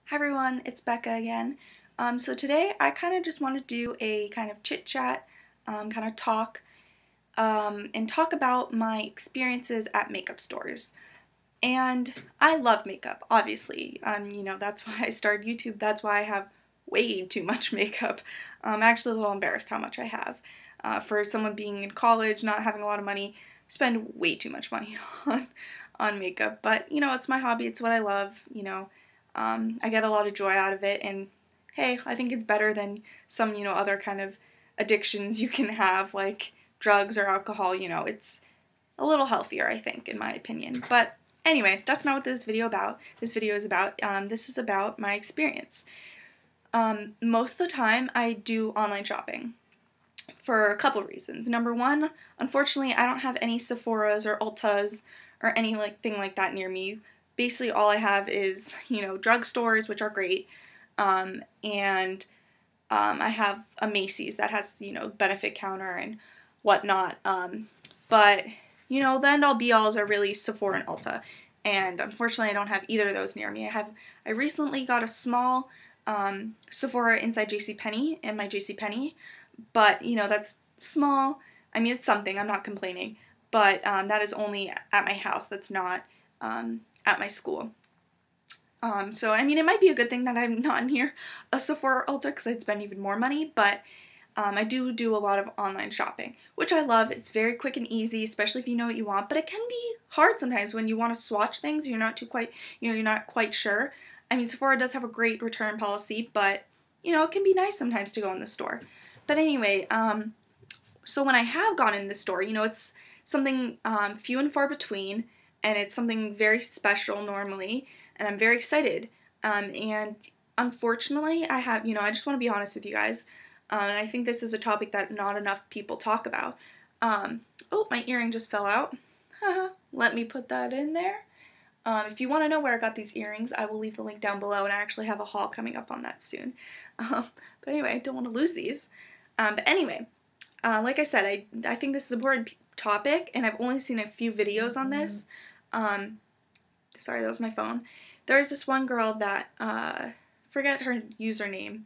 Hi everyone, it's Becca again. So today I kind of just want to do a kind of chit chat, kind of talk, and talk about my experiences at makeup stores. And I love makeup, obviously. That's why I started YouTube. That's why I have way too much makeup. I'm actually a little embarrassed how much I have. For someone being in college, not having a lot of money, spend way too much money on makeup. But, it's my hobby. It's what I love, I get a lot of joy out of it, and hey, I think it's better than some, other kind of addictions you can have, like drugs or alcohol. It's a little healthier, I think, in my opinion. But anyway, that's not what this video about. This video is about. This is about my experience. Most of the time, I do online shopping for a couple reasons. Number one, unfortunately, I don't have any Sephoras or Ultas or any thing like that near me. Basically, all I have is, drugstores, which are great, and I have a Macy's that has, benefit counter and whatnot, but, the end-all be-alls are really Sephora and Ulta, and unfortunately, I don't have either of those near me. I recently got a small Sephora inside JCPenney in my JCPenney, but, that's small. I mean, it's something, I'm not complaining, but that is only at my house. That's not at my school. So, I mean, it might be a good thing that I'm not near a Sephora or Ulta because I'd spend even more money, but I do a lot of online shopping, which I love. It's very quick and easy, especially if you know what you want, but it can be hard sometimes when you want to swatch things, you're not quite sure. I mean, Sephora does have a great return policy, but, it can be nice sometimes to go in the store. But anyway, so when I have gone in the store, it's something few and far between, and it's something very special normally, and I'm very excited. And unfortunately, I just want to be honest with you guys, and I think this is a topic that not enough people talk about. Oh, my earring just fell out. Let me put that in there. If you want to know where I got these earrings, I will leave the link down below, and I actually have a haul coming up on that soon. But anyway, I don't want to lose these. But anyway, like I said, I think this is an important topic, and I've only seen a few videos on this. Sorry, that was my phone. There's this one girl that, forget her username,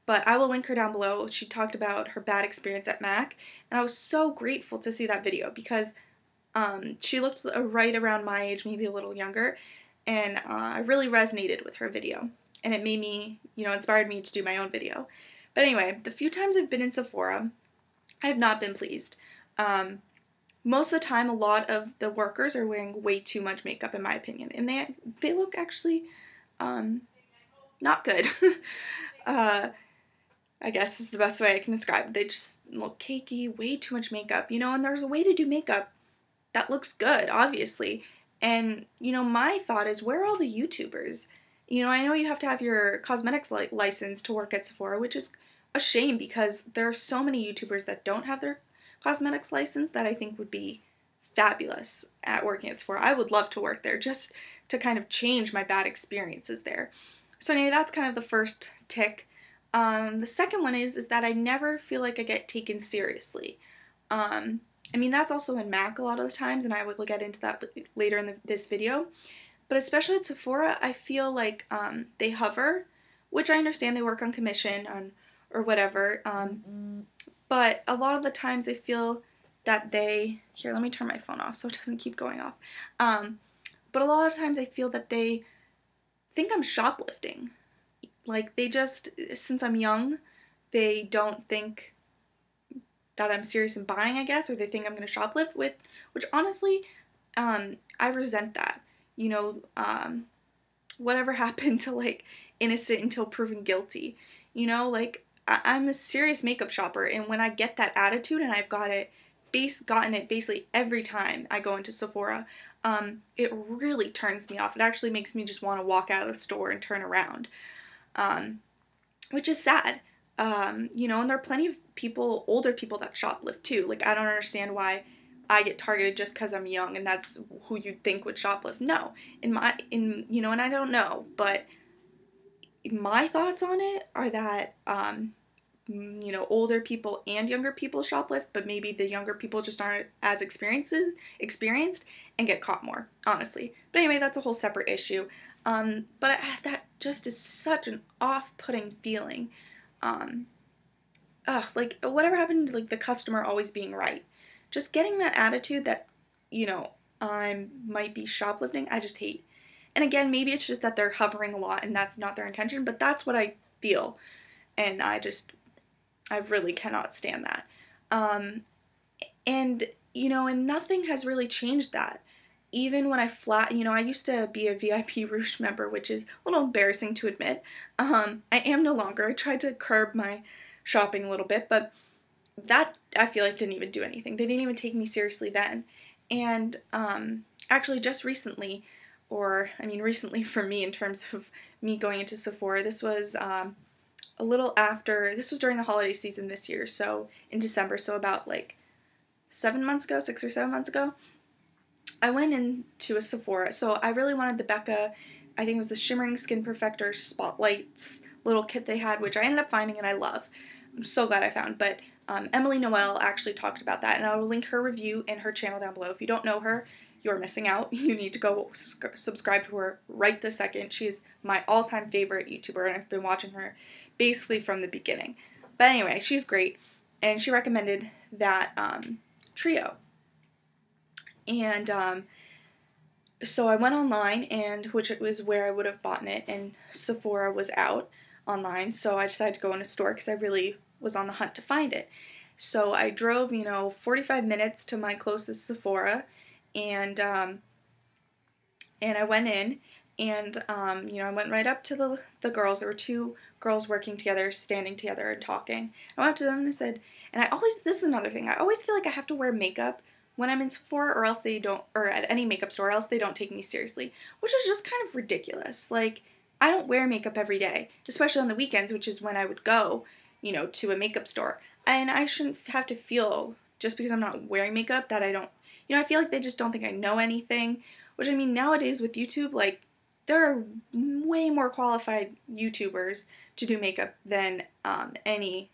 but I will link her down below. She talked about her bad experience at MAC, and I was so grateful to see that video because she looked right around my age, maybe a little younger, and I really resonated with her video, and it made me, inspired me to do my own video. But anyway, the few times I've been in Sephora, I have not been pleased. Most of the time, a lot of the workers are wearing way too much makeup, in my opinion, and they look actually not good. I guess is the best way I can describe it. They just look cakey, way too much makeup, and there's a way to do makeup that looks good, obviously. And, my thought is, where are all the YouTubers? I know you have to have your cosmetics license to work at Sephora, which is a shame because there are so many YouTubers that don't have their cosmetics license that I think would be fabulous at working at Sephora. I would love to work there just to kind of change my bad experiences there. So anyway, that's kind of the first tick. The second one is that I never feel like I get taken seriously. I mean, that's also in MAC a lot of the times, and I will get into that later in this video. But especially at Sephora, I feel like they hover, which I understand they work on commission or whatever. But a lot of the times I feel that here, let me turn my phone off so it doesn't keep going off. But a lot of times I feel that they think I'm shoplifting. Like, they just, since I'm young, they don't think that I'm serious in buying, I guess, or they think I'm going to shoplift, which honestly, I resent that. Whatever happened to, innocent until proven guilty? I'm a serious makeup shopper, and when I get that attitude, and I've gotten it basically every time I go into Sephora, it really turns me off. It actually makes me just want to walk out of the store and turn around, which is sad. And there are plenty of older people that shoplift too. I don't understand why I get targeted just because I'm young and that's who you'd think would shoplift. No, and I don't know, but my thoughts on it are that, older people and younger people shoplift, but maybe the younger people just aren't as experienced and get caught more, honestly. But anyway, that's a whole separate issue. But that just is such an off-putting feeling. Um, like, whatever happened to, like, the customer always being right? Just getting that attitude that, you know, I might be shoplifting, I just hate. And again, maybe it's just that they're hovering a lot and that's not their intention, but that's what I feel. And I really cannot stand that. Um, and, you know, and nothing has really changed that. Even when I used to be a VIP Rouge member, which is a little embarrassing to admit. I am no longer. I tried to curb my shopping a little bit, but that I feel like didn't even do anything. They didn't even take me seriously then. And actually just recently, or I mean recently for me in terms of me going into Sephora, this was a little after, this was during the holiday season this year, so in December, so about like 7 months ago, 6 or 7 months ago, I went into a Sephora. So I really wanted the Becca, I think it was the Shimmering Skin Perfector Spotlights little kit they had, which I ended up finding and I love. I'm so glad I found. But Emily Noel actually talked about that, and I will link her review in her channel down below. If you don't know her, you're missing out. You need to go subscribe to her right this second. She is my all-time favorite YouTuber, and I've been watching her basically from the beginning. But anyway, she's great, and she recommended that trio. And so I went online, and which was where I would have bought it, and Sephora was out online, so I decided to go in a store because I really was on the hunt to find it. So I drove, 45 minutes to my closest Sephora, and I went in, and I went right up to the girls. There were two girls working together, standing together and talking. I went up to them and I said, this is another thing, I always feel like I have to wear makeup when I'm in Sephora, or else they don't, or at any makeup store, or else they don't take me seriously, which is just kind of ridiculous. Like, I don't wear makeup every day, especially on the weekends, which is when I would go, to a makeup store. And I shouldn't have to feel, just because I'm not wearing makeup, that I don't, I feel like they just don't think I know anything, which, I mean, nowadays with YouTube, like, there are way more qualified YouTubers to do makeup than any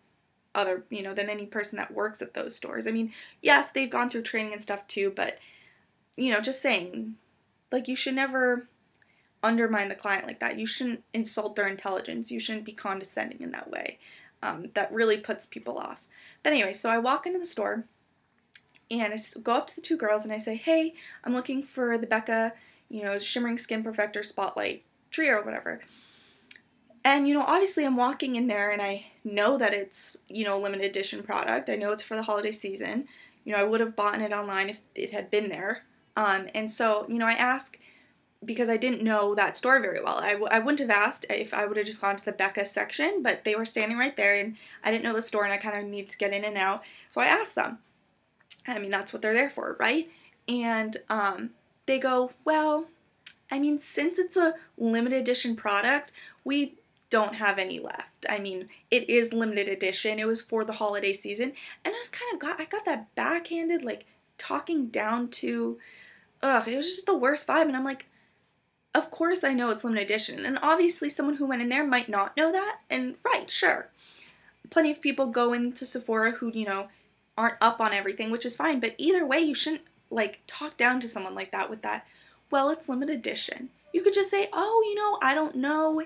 other, than any person that works at those stores. I mean, yes, they've gone through training and stuff too, but, just saying, like, you should never undermine the client like that. You shouldn't insult their intelligence. You shouldn't be condescending in that way. That really puts people off. But anyway, so I walk into the store, and I go up to the two girls, and I say, hey, I'm looking for the Becca, Shimmering Skin Perfector Spotlight trio or whatever. And, obviously I'm walking in there and I know that it's, a limited edition product. I know it's for the holiday season. I would have bought it online if it had been there. And so, I ask, because I didn't know that store very well. I wouldn't have asked if I would have just gone to the Becca section, but they were standing right there and I didn't know the store and I kind of needed to get in and out. So I asked them. I mean, that's what they're there for, right? And they go, well, I mean, since it's a limited edition product, we don't have any left. I mean, it is limited edition. It was for the holiday season. And I just kind of I got that backhanded, like, talking down to, it was just the worst vibe. And I'm like, of course I know it's limited edition. And obviously someone who went in there might not know that. And right, sure. Plenty of people go into Sephora who, aren't up on everything, which is fine. But either way, you shouldn't, like, talk down to someone like that with that, well, it's limited edition. You could just say, oh, I don't know,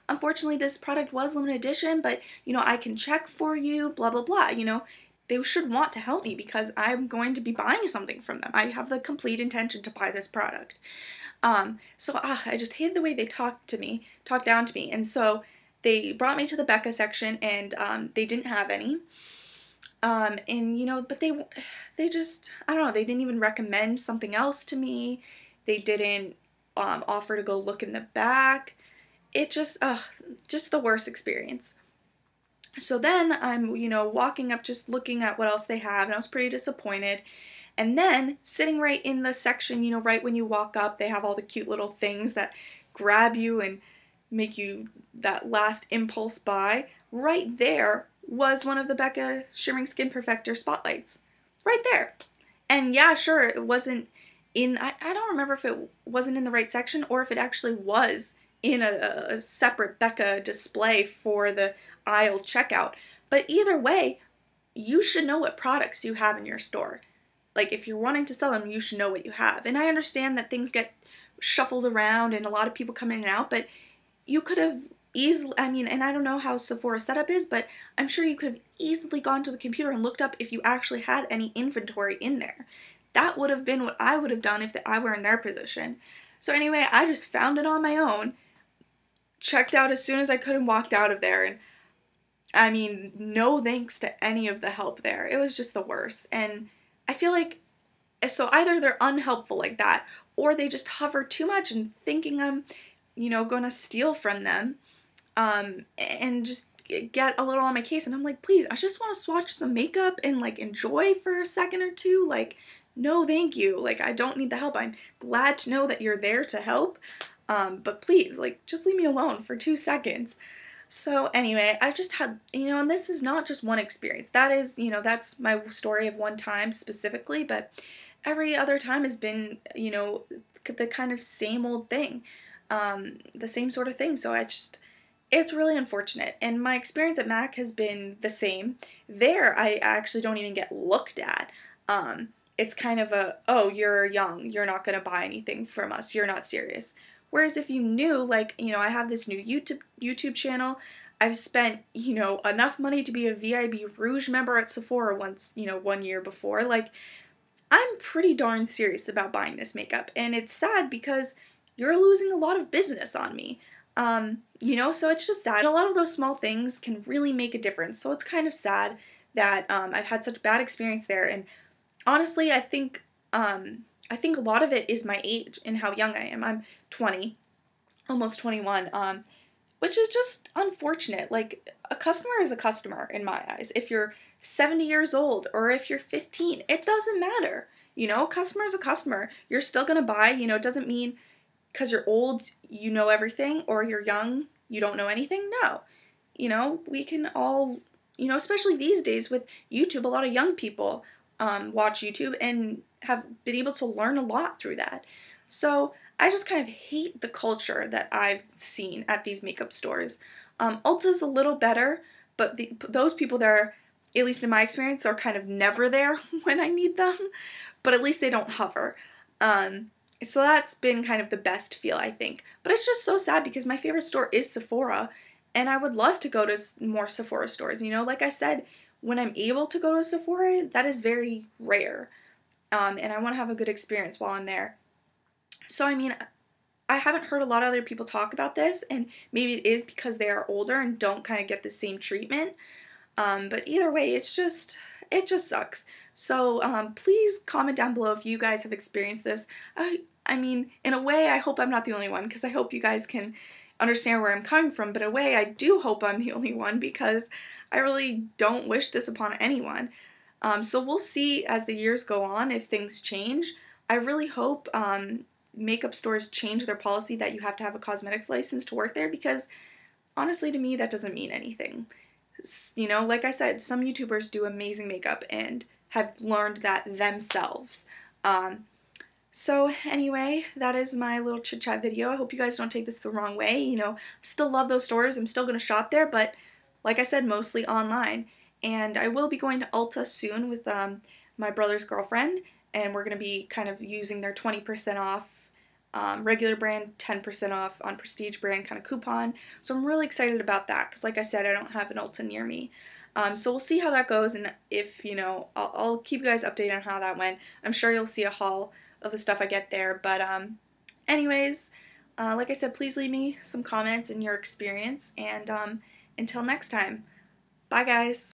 unfortunately this product was limited edition, but, I can check for you, blah, blah, blah, They should want to help me because I'm going to be buying something from them. I have the complete intention to buy this product. So I just hated the way they talked down to me, and so they brought me to the Becca section, and they didn't have any. But they just, I don't know, they didn't even recommend something else to me. They didn't offer to go look in the back. It just the worst experience. So then I'm, walking up just looking at what else they have, and I was pretty disappointed. And then sitting right in the section, right when you walk up, they have all the cute little things that grab you and make you that last impulse buy. Right there was one of the Becca Shimmering Skin Perfector Spotlights. Right there. And yeah, sure, it wasn't in, I don't remember if it wasn't in the right section or if it actually was in a separate Becca display for the aisle checkout. But either way, you should know what products you have in your store. Like, if you're wanting to sell them, you should know what you have. And I understand that things get shuffled around and a lot of people come in and out, but you could have easily, I mean, and I don't know how Sephora's setup is, but I'm sure you could have easily gone to the computer and looked up if you actually had any inventory in there. That would have been what I would have done if I were in their position. So anyway, I just found it on my own, checked out as soon as I could and walked out of there, and I mean, no thanks to any of the help there. It was just the worst. And I feel like, so either they're unhelpful like that, or they just hover too much and thinking I'm, gonna steal from them, and just get a little on my case. And I'm like, please, I just want to swatch some makeup and like enjoy for a second or two. Like, no, thank you. Like, I don't need the help. I'm glad to know that you're there to help, but please, like, just leave me alone for 2 seconds. So anyway, I just had, and this is not just one experience. That is, that's my story of one time specifically, but every other time has been, the kind of same old thing, the same sort of thing. So it's really unfortunate. And my experience at MAC has been the same. There, I actually don't even get looked at. It's kind of oh, you're young, you're not going to buy anything from us, you're not serious. Whereas if you knew, like, I have this new YouTube channel, I've spent, enough money to be a VIB Rouge member at Sephora once, 1 year before, like, I'm pretty darn serious about buying this makeup, and it's sad because you're losing a lot of business on me. So it's just sad. A lot of those small things can really make a difference, so it's kind of sad that I've had such bad experience there, and honestly, I think a lot of it is my age and how young I am. I'm 20, almost 21, which is just unfortunate. Like, a customer is a customer in my eyes. If you're 70 years old or if you're 15, it doesn't matter. Customer is a customer. You're still gonna buy. It doesn't mean because you're old you know everything, or you're young you don't know anything. No. We can all, especially these days with YouTube, a lot of young people watch YouTube and have been able to learn a lot through that. So I just kind of hate the culture that I've seen at these makeup stores. Ulta's a little better, but those people there, at least in my experience, are kind of never there when I need them, but at least they don't hover. So that's been kind of the best feel, I think. But it's just so sad because my favorite store is Sephora, and I would love to go to more Sephora stores. Like I said, when I'm able to go to Sephora, that is very rare, and I want to have a good experience while I'm there. So, I mean, I haven't heard a lot of other people talk about this, and maybe it is because they are older and don't kind of get the same treatment, but either way, it just sucks. So, please comment down below if you guys have experienced this. I mean, in a way, I hope I'm not the only one, because I hope you guys can understand where I'm coming from, but in a way, I do hope I'm the only one, because I really don't wish this upon anyone. So we'll see as the years go on if things change. I really hope makeup stores change their policy that you have to have a cosmetics license to work there, because honestly, to me, that doesn't mean anything. Like I said, some YouTubers do amazing makeup and have learned that themselves. So anyway, that is my little chit chat video. I hope you guys don't take this the wrong way. Still love those stores. I'm still going to shop there, but like I said, mostly online. And I will be going to Ulta soon with my brother's girlfriend, and we're going to be kind of using their 20% off regular brand, 10% off on prestige brand kind of coupon. So I'm really excited about that because, like I said, I don't have an Ulta near me. So we'll see how that goes, and if, I'll keep you guys updated on how that went. I'm sure you'll see a haul of the stuff I get there, but anyways, like I said, please leave me some comments and your experience, and until next time, bye guys!